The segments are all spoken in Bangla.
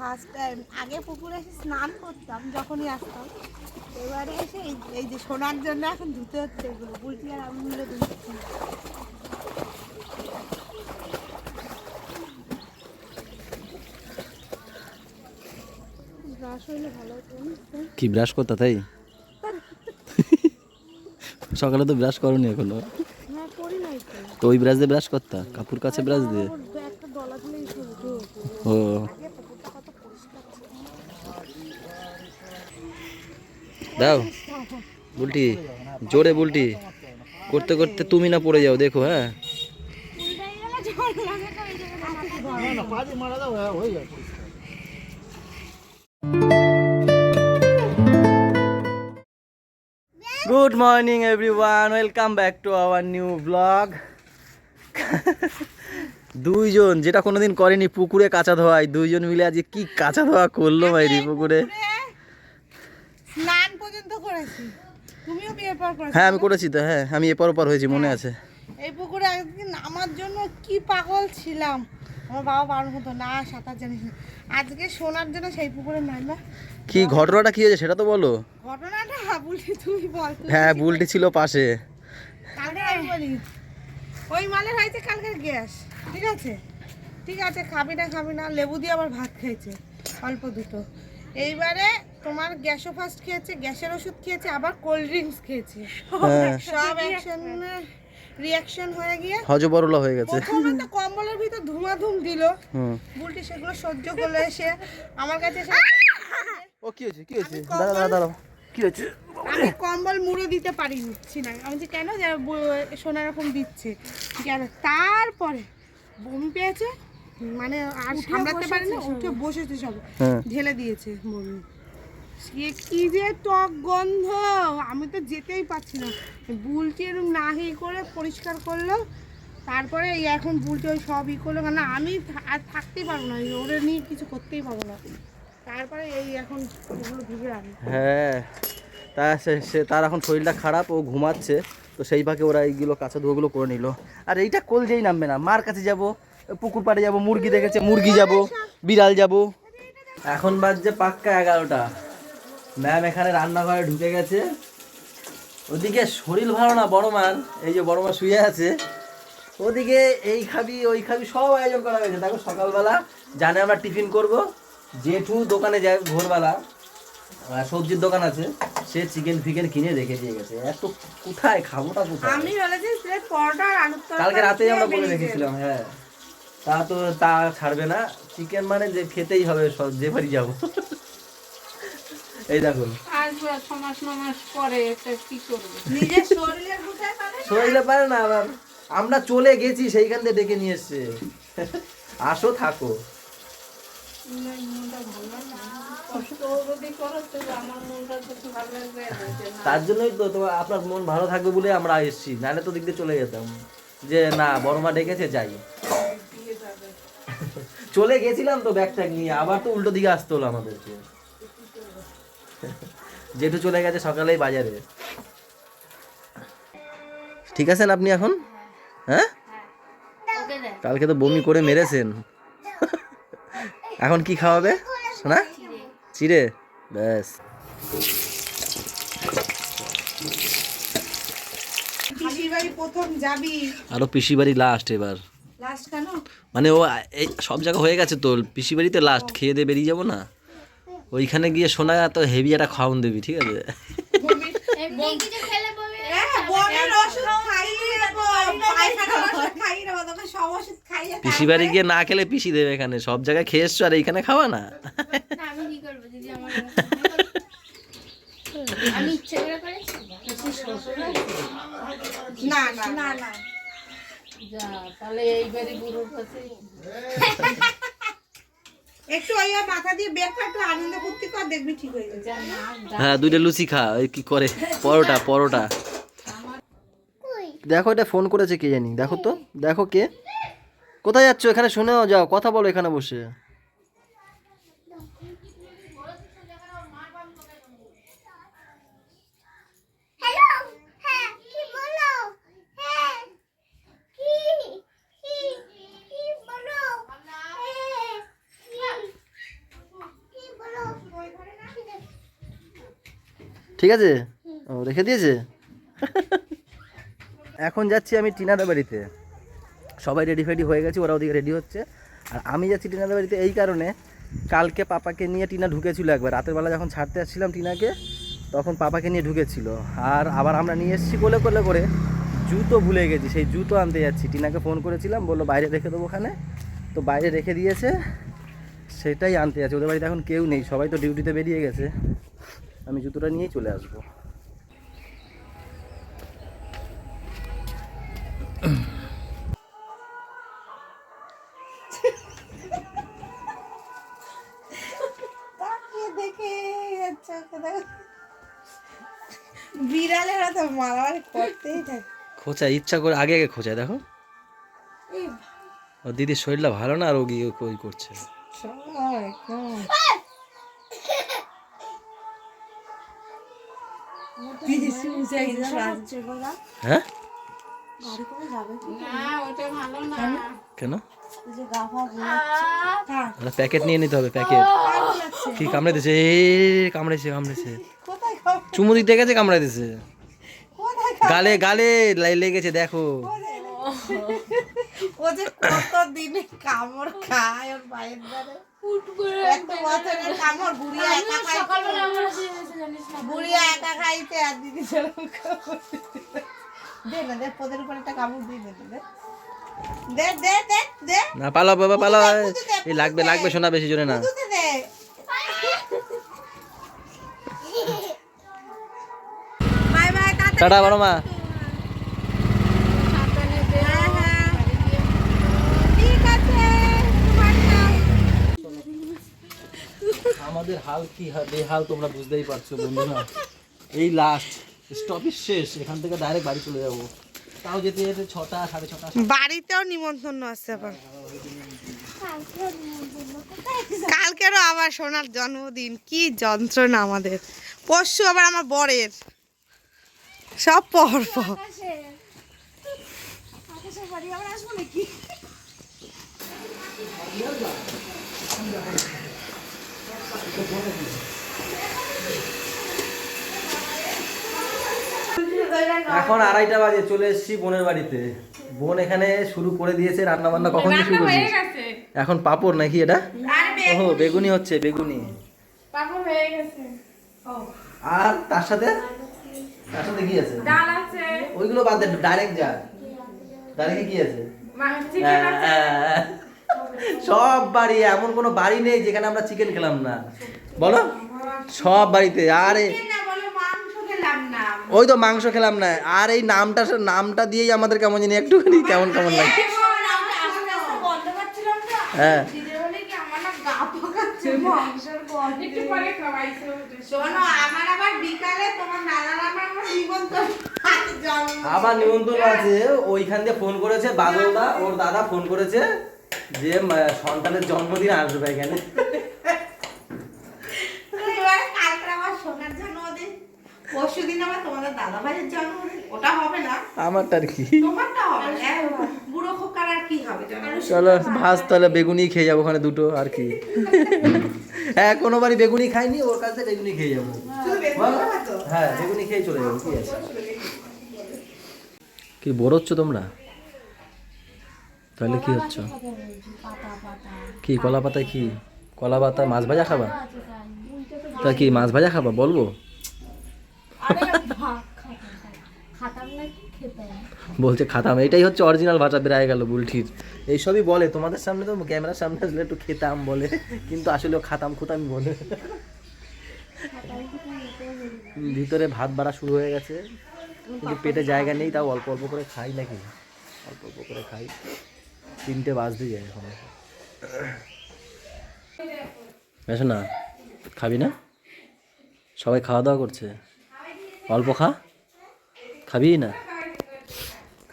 ফার্স্ট টাইম আগে পুকুরে এসে স্নান করতাম যখনই আসতাম, এবারে এসে এই যে শোনার জন্য এখন ধুতে হচ্ছে এগুলো, বুলটি আর আমি মিলে ধুচ্ছি। ব্রাশ হইলে ভালো হতো। কি ব্রাশ করতে তাই? সকালে তো ব্রাশ করনি এখনো। হ্যাঁ করি নাই তো ওই ব্রাশ দিয়ে ব্রাশ করতা, কাপুর কাছে ব্রাশ দিয়ে? একটা ডলা দিলেই ও আগে পুকুরটা কত পরিষ্কার ছিল। দাও বুলটি, জোরে বুলটি করতে করতে তুমি না পড়ে যাও, দেখো। হ্যাঁ good morning everyone, welcome back to our new blog. দুইজন, যেটা কোনোদিন করেনি, পুকুরে কাঁচা ধোয়াই, দুইজন মিলে আজকে কি কাঁচা ধোয়া করলো ভাইরি পুকুরে। স্নান পর্যন্ত করেছি, তুমিও বিয়ের পর করেছো? হ্যাঁ আমি করেছি তো, হ্যাঁ আমি এপার ওপার হয়েছি, মনে আছে। এই পুকুরে একদিন আমার জন্য কি পাগল ছিলাম, আমার বাবা বারণ হতো না সাঁতার জানিস না, আজকে শোনার জন্য সেই পুকুরে নামলাম। কি ঘটনাটা কি হয়েছে সেটা তো বলো। ঘটনাটা বলি, তুই বল। হ্যাঁ বুলটি ছিল পাশে। কালকে আমি বলি, ওই মালের হয়েছে কালকের গ্যাস, ঠিক আছে ঠিক আছে, খাবি না লেবু দিয়ে আবার ভাত খেয়েছে অল্প দুটো। এইবারে তোমার গ্যাসও ফার্স্ট খেয়েছে, গ্যাসের ওষুধ খেয়েছে, আবার কোল্ড ড্রিঙ্কস খেয়েছে, সব একসঙ্গে রিঅ্যাকশন হয়ে গিয়ে হজবরলা হয়ে গেছে। প্রথমে তো কম্বলের ভিতর ধুমাধুম দিল, বুলটি সেগুলো সহ্য করলো, এসে আমার কাছে এসে ও কি হয়েছে, কি হয়েছে? দাঁড়াও দাঁড়াও, কি হয়েছে? আমি কম্বল মুড়ে দিতে পারিছি না, আমি যে কেন সোনা রকম দিচ্ছে কেন, তারপরে বমি পেয়েছে, মানে আর সামলাতে পারে না, উঠে বসেছে, সব ঢেলে দিয়েছে বমি। সে কি যে টক গন্ধ, আমি তো যেতেই পারছি না। বুলটি এরকম নাহি করে পরিষ্কার করলো, তারপরে এই এখন বুলটি ওই সব করলো, কেন আমি আর থাকতেই পারবো না, ওরে নিয়ে কিছু করতেই পারবো না। তারপরে এই এখন ওগুলো ধুবে আনি। হ্যাঁ তা সে তার এখন শরীরটা খারাপ, ও ঘুমাচ্ছে, তো সেই ফাঁকে ওরা এইগুলো কাঁচা ধোয়াগুলো করে নিল। আর এইটা কোল যেই নামবে না, মার কাছে যাব, পুকুর পাড়ে যাব, মুরগি দেখেছে মুরগি যাব, বিড়াল যাব। এখন বাজছে পাক্কা 11টা। ম্যাম এখানে রান্নাঘরে ঢুকে গেছে। ওদিকে শরীর ভালো না বড় মার, এই যে বড় মা শুয়ে আছে, ওদিকে এই খাবি ওই খাবি সব আয়োজন করা হয়েছে। দেখো সকালবেলা জানে আমরা টিফিন করব, জেঠু দোকানে যায় ভোরবেলা, সবজির দোকান আছে, সে চিকেন ফিকেন কিনে রেখে দিয়ে গেছে। এত কোথায় খাবোটা কোথায়? আমি বলেছি প্লেট পরোটা আর আলুর তরকারি কালকে রাতেই আমরা বলে বেরিয়ে রেখেছিলাম। হ্যাঁ তা ছাড়বে না, চিকেন মানে যে খেতেই হবে, যে বাড়ি যাবো। এই দেখো শরীরে পারে না, আবার আমরা চলে গেছি সেইখান থেকে ডেকে নিয়ে এসছে, আসো থাকো। তার জন্যই তো তোমার আপনার মন ভালো থাকবে বলে আমরা এসেছি, নাহলে তো দিক দিয়ে চলে যেতাম, যে না বড় মা ডেকেছে যাই। চলে গেছিলাম তো ব্যাগ ট্যাগ নিয়ে, আবার তো উল্টো দিকে আসতে হলো আমাদেরকে। জেঠু চলে গেছে সকালেই বাজারে। ঠিক আছেন আপনি এখন? হ্যাঁ কালকে তো বমি করে মেরেছেন। এখন কি খাওয়াবে শোনা? চিড়ে, ব্যাস। পিসির বাড়ি প্রথম যাবি, আরো পিসি বাড়ি লাস্ট এবার, লাস্ট কেন? মানে ও এই সব জায়গা হয়ে গেছে তো, পিসি বাড়িতে লাস্ট, খেয়ে দিয়ে বেরিয়ে যাবো না, ওইখানে গিয়ে শোনা তো হেভি একটা খাওয়ান দেবি, ঠিক আছে? পিসি বাড়ি গিয়ে না খেলে পিসি দেবে, এখানে সব জায়গায় খেয়ে এসছো আর এইখানে খাওয়া না। না না না না, একটু ওই মাথা দিয়ে বেরটা একটু আনন্দ ফুর্তি কর, দেখবি ঠিক হয়ে যাবে। হ্যাঁ দুইটা লুচি খা, ওই কি করে পরোটা পরোটা। দেখো এটা ফোন করেছে কে জানি, দেখো তো, দেখো কে, কোথায় যাচ্ছ? এখানে শুনেও যাও, কথা বলো এখানে বসে। ঠিক আছে, ও রেখে দিয়েছে। এখন যাচ্ছি আমি টিনাদের বাড়িতে, সবাই রেডি ফেডি হয়ে গেছে, ওরা ওদিকে রেডি হচ্ছে। আর আমি যাচ্ছি টিনাদের বাড়িতে এই কারণে, কালকে পাপাকে নিয়ে টিনা ঢুকেছিল একবার, রাতের বেলা যখন ছাড়তে আসছিলাম টিনাকে, তখন পাপাকে নিয়ে ঢুকেছিল। আর আবার আমরা নিয়ে এসেছি কোলে কোলে করে, জুতো ভুলে গেছি, সেই জুতো আনতে যাচ্ছি। টিনাকে ফোন করেছিলাম, বললো বাইরে রেখে দেবো ওখানে, তো বাইরে রেখে দিয়েছে, সেটাই আনতে যাচ্ছে। ওদের বাড়িতে এখন কেউ নেই, সবাই তো ডিউটিতে বেরিয়ে গেছে, আমি জুতোটা নিয়েই চলে আসবো। দেখে বিড়ালেরা তো মারামারি করতেই থাকে। খোঁচা ইচ্ছা করে আগে আগে খোঁচায়, দেখো ও দিদির শরীরটা ভালো না, আর ও গিয়ে ওই করছে। হ্যাঁ কেন প্যাকেট নিয়ে নিতে হবে, প্যাকেট। কি কামড়ে দিছে, কামড়েছে কামড়েছে, চুমু দিতে গেছে, কামড়ে দিছে, গালে গালে লেগেছে, দেখো। ও যে কত দিনে কামড় খায় ওর পায়ের ধারে, একটা বছরের কামড় বুড়িয়া একা খাইতে, বুড়িয়া একা খাইতে, আর দিদি সেরকম দে না, দে পোদের উপর একটা কামড় দিয়ে দে, দে দে দে দে না, পালাও বাবা পালাও, এই লাগবে লাগবে, শোনা বেশি জোরে না। দে বাই বাই, টাটা বড় মা। আমাদের হাল কি বেহাল তোমরা বুঝতেই পারছো বন্ধুরা। এই লাস্ট স্টপেজ শেষ, এখান থেকে ডাইরেক্ট বাড়ি চলে যাবো, তাও যেতে যেতে 6টা 6:30। বাড়িতেও নিমন্ত্রণ আছে আবার, কালকেরও আবার সোনার জন্মদিন, কি যন্ত্রণা আমাদের। পরশু আবার আমার বরের, সব পর পর। এখন 2:30 বাজে, চলে এসেছি বোনের বাড়িতে। বোন এখানে শুরু করে দিয়েছে রান্না বান্না। কখন দিয়ে শুরু করছিস? এখন পাপড় নাকি এটা? ওহো বেগুনি হচ্ছে, বেগুনি পাপড় হয়ে গেছে। আর তার সাথে কি আছে? ডাল আছে। ওইগুলো বাদ দে, ডাইরেক্ট যা। ডাইরেক্ট কি আছে? চিকেন আছে। সব বাড়ি, এমন কোনো বাড়ি নেই যেখানে আমরা চিকেন খেলাম না, বলো? সব বাড়িতে। আরে ওই তো মাংস খেলাম না, আর এই নামটা দিয়েই আমাদের কেমন জানি একটুখানি কেমন কেমন লাগে। হ্যাঁ আবার নিমন্ত্রণ আছে। ওইখান দিয়ে ফোন করেছে বাদলদা, ওর দাদা ফোন করেছে যে সন্তানের জন্মদিন আসবে এখানে। পরশুদিন আবার তোমাদের দাদা ভাইয়ের জন্মদিন, ওটা হবে না আমারটা আর কি, তোমারটা হবে না। বুড়ো খোকার আর কি হবে? চলো ভাজ তাহলে বেগুনি খেয়ে যাবো ওখানে দুটো, আর কি। হ্যাঁ কোনো বাড়ি বেগুনি খাইনি, ওর কাছে বেগুনি খেয়ে যাবো। হ্যাঁ বেগুনি খেয়ে চলে যাবো, কি আছে। কি বোর হচ্ছ তোমরা? তাহলে কি হচ্ছে? কি কলা পাতায় কি? কলা পাতা মাছ ভাজা খাবা? তা কি মাছ ভাজা খাবা বলবো? বলছে খাতাম, এটাই হচ্ছে অরিজিনাল ভাষা, বেড়ায় গেল বুলঠির। এইসবই বলে তোমাদের সামনে, তো ক্যামেরার সামনে আসলে একটু খেতাম বলে, কিন্তু আসলে খাতাম খুতামি বলে। ভিতরে ভাত বাড়া শুরু হয়ে গেছে, কিন্তু পেটে জায়গা নেই, তাও অল্প অল্প করে খাই নাকি, অল্প অল্প করে খাই। 3টে বাজতে যায় এখন। বেশ না, খাবি না? সবাই খাওয়া দাওয়া করছে, অল্প খা, খাবি না?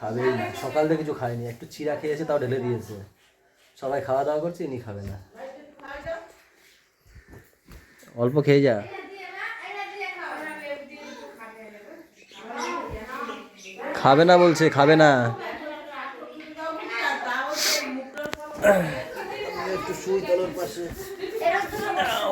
খাবেই না, সকাল থেকে কিছু খায়নি, একটু চিড়া খেয়েছে তাও ঢেলে দিয়েছে। সবাই খাওয়া দাওয়া করছে, ইনি খাবে না। অল্প খেয়ে যা। খাবে না বলছে, খাবে না। একটু শুই তলোর পাশে।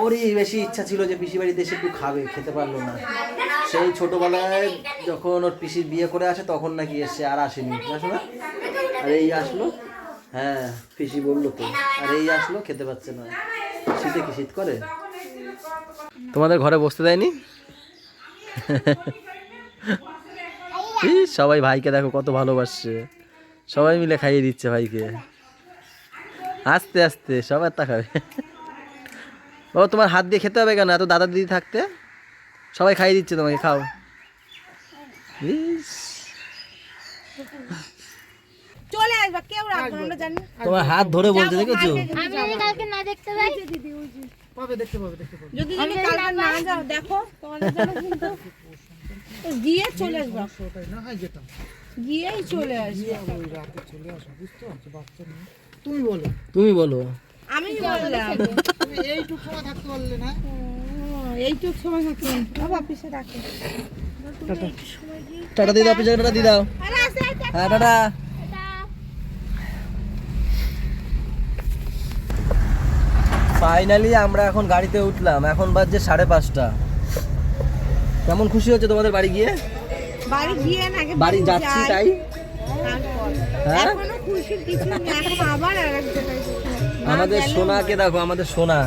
ওরই বেশি ইচ্ছা ছিল যে পিসি বাড়িতে এসে একটু খাবে, খেতে পারলো না। সেই ছোটবেলায় যখন ওর পিসির বিয়ে করে আসে তখন নাকি এসে আর আসেনি, আসো না? আর এই আসলো, হ্যাঁ পিসি বললো তো, আর এই আসলো খেতে পাচ্ছে না। শীতে কি শীত করে? তোমাদের ঘরে বসতে দেয়নি? সবাই ভাইকে দেখো কত ভালোবাসছে, সবাই মিলে খাইয়ে দিচ্ছে ভাইকে। আস্তে আস্তে সবার তাকাবে। ও তোমার হাত দিয়ে খেতে হবে কেন? এত দাদা দিদি থাকতে সবাই খাইয়ে দিচ্ছে তোমাকে, খাও। ইস, চলে আসবা, কেউ রাখবো না, আমরা জানি। তোমার হাত ধরে বলছে, দেখেছো? আমি কালকে না দেখতে পাই যদি তুমি কালকে না যাও, দেখো তোমাদের জন্য কিন্তু গিয়ে চলে আসবা, গিয়েই চলে আসবা। তুমি বলো। আমি বললাম এইটুক সময় থাকতে পারলে না, এইটুক সময় থাকতে বাবা অফিসে রাখে। টাটা দিয়ে দাও, অফিসে টাটা দিয়ে দাও। হ্যাঁ টাটা। ফাইনালি আমরা এখন গাড়িতে উঠলাম, এখন বাজছে 5:30। কেমন খুশি হচ্ছে তোমাদের বাড়ি গিয়ে? বাড়ি গিয়ে না, আগে বাড়ি যাচ্ছি তাই। হ্যাঁ এখনো খুশির কিছু নেই, এখন আবার আরেক জায়গায় যেতে হবে। আমাদের সোনাকে দেখো, আমাদের সোনা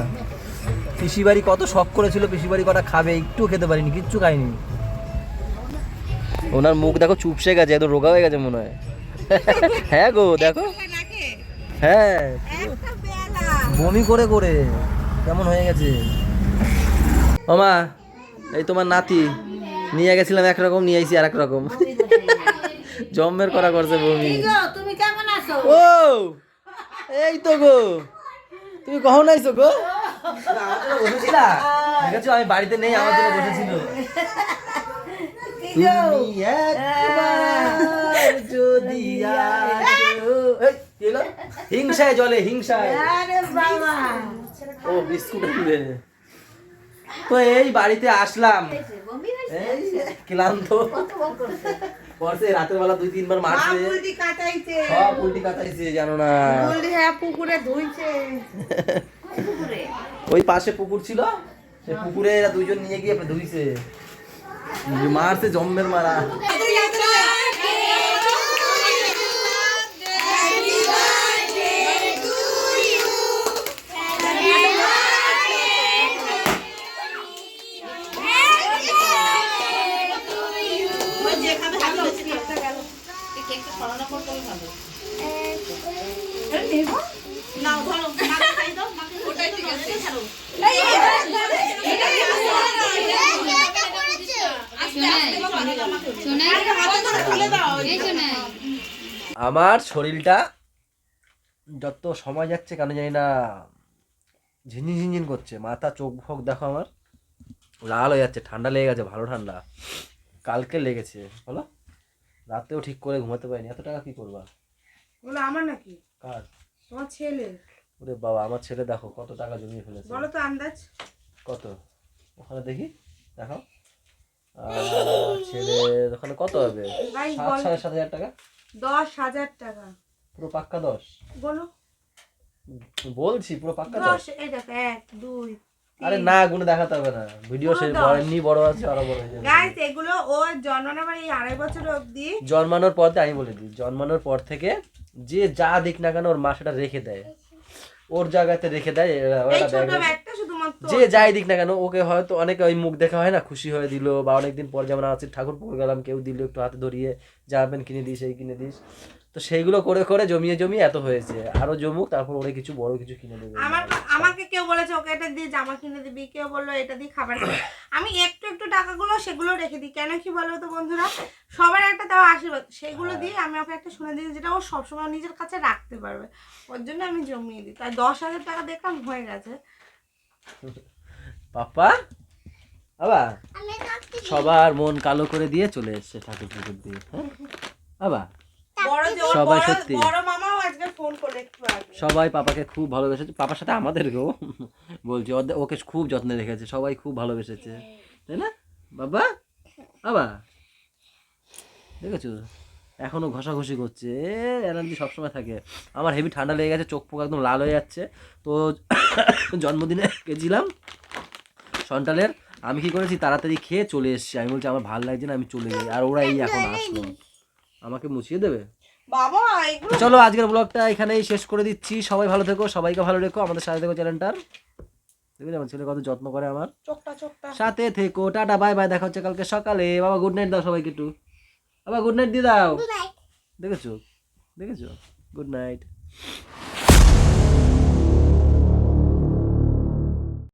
পিসি বাড়ি কত শখ করেছিল, পিসি বাড়ি কটা খাবে, একটু খেতে পারিনি, কিচ্ছু খাইনি। ওনার মুখ দেখো চুপসে গেছে, এত রোগা হয়ে গেছে মনে হয়। হ্যাঁ গো দেখো, হ্যাঁ একটা বেলা বমি করে করে কেমন হয়ে গেছে। ও মা, এই তোমার নাতি, নিয়ে গেছিলাম একরকম, নিয়ে আইছি আর এক রকম। জম্মের করা করছে বমি। তুমি কেমন আছো? ও এই তো গো, তুমি কখন আইছো গো? বসেছিলা দেখেছো, আমি বাড়িতে নেই, আমার জন্য বসেছিল। তুমি একবার যদি আসো। এই, কি হলো? হিংসায় জলে, হিংসায়। ও বিস্কুট আনবে। তো এই বাড়িতে আসলাম, এই ক্লান্ত করছে, রাতের বেলা 2-3 বার মারছে, উল্টি কাটাইছে, সব উল্টি কাটাইছে, জানো না? উল্টি হ্যাঁ পুকুরে ধুইছে। ওই পাশে পুকুর ছিল, সেই পুকুরে এরা দুইজন নিয়ে গিয়ে ধুইছে, মারছে জম্মের মারা। আমার শরীরটা যত সময় যাচ্ছে কেন জানি না ঝিনঝিন ঝিনঝিন করছে, মাথা চোখ ফোক দেখো আমার লাল হয়ে যাচ্ছে, ঠান্ডা লেগে গেছে, ভালো ঠান্ডা। কালকে লেগেছে বলো, রাতেও ঠিক করে ঘুমাতে পারিনি। এত টাকা কি করবা? বলো আমার নাকি? কার? তোমার ছেলে। ওরে বাবা, আমার ছেলে দেখো কত টাকা জমিয়ে ফেলেছে। বলো তো আন্দাজ কত? ওখানে দেখি, দেখো। ছেলে ওখানে কত হবে? ভাই 7,500 টাকা। 10,000 টাকা। পুরো পাক্কা 10? বলো বলছি পুরো পাক্কা 10। 10। এই দেখো 1 2 আরে না, গুনে দেখাতে হবে না, ভিডিও সে এমনি বড় আছে, আরো বড় হয়ে যাবে। গাইস এগুলো ও জন্মানোর পর এই 2.5 বছর অবধি, জন্মানোর পর থেকে আমি বলে দিই, জন্মানোর পর থেকে যে যা দিক না কেন ওর মা সেটা রেখে দেয়, ওর জায়গাতে রেখে দেয়। এই ছোট ব্যাগটা শুধুমাত্র যে যাই দিক না কেন ওকে, হয়তো অনেকে ওই মুখ দেখা হয় না, খুশি হয়ে দিল, বা অনেকদিন পর যেমন আছে ঠাকুর পুকুর গেলাম, কেউ দিল একটু হাতে ধরিয়ে, জামা প্যান্ট কিনে দিস, এই কিনে দিস, তো সেইগুলো করে করে জমিয়ে জমিয়ে এত হয়েছে। আরো জমুক, তারপর ওরে কিছু বড় কিছু কিনে দেবে। আমাকে কেউ বলেছে ওকে এটা দিয়ে জামা কিনে দিবি, কেউ বললো এটা দিয়ে খাবার কিনে। আমি একটু একটু টাকাগুলো সেগুলো রেখে দিই, কেন কি বলো তো বন্ধুরা, সবার একটা দেওয়া আশীর্বাদ, সেগুলো দিয়ে আমি ওকে একটা শুনে দিই যেটা ও সবসময় নিজের কাছে রাখতে পারবে, ওর জন্য আমি জমিয়ে দিই। তাই 10,000 টাকা দেখলাম হয়ে গেছে। পাপা বাবা সবার মন কালো করে দিয়ে চলে এসছে ঠাকুর পুকুর দিয়ে। হ্যাঁ বাবা, সবাই সত্যি, বড় মামাও আজকে ফোন করে একটু আগে, সবাই পাপাকে খুব ভালোবেসেছে, পাপার সাথে আমাদেরকেও বলছি, ওকে খুব যত্নে রেখেছে, সবাই খুব ভালোবেসেছে, তাই না বাবা? বাবা দেখেছো এখনো ঘষাঘষি করছে, এনার্জি সবসময় থাকে। আমার হেভি ঠান্ডা লেগে গেছে, চোখ পোক একদম লাল হয়ে যাচ্ছে। তো জন্মদিনে গেছিলাম সন্টালের, আমি কি করেছি তাড়াতাড়ি খেয়ে চলে এসেছি, আমি বলছি আমার ভালো লাগছে না আমি চলে যাই, আর ওরা এই এখন আসলো আমাকে মুছিয়ে দেবে। বাবা এগুলো তো চলো আজকের ব্লগটা এখানেই শেষ করে দিচ্ছি, সবাই ভালো থেকো, সবাইকে ভালো রেখো, আমাদের সাথে থেকো চ্যানেলটার, দেখবে আমার ছেলে কত যত্ন করে আমার, চোখটা সাথে থেকো, টাটা বাই বাই, দেখা হচ্ছে কালকে সকালে। বাবা গুড নাইট দাও সবাইকে একটু, বাবা গুড নাইট দিয়ে দাও, দেখেছো দেখেছো, গুড নাইট।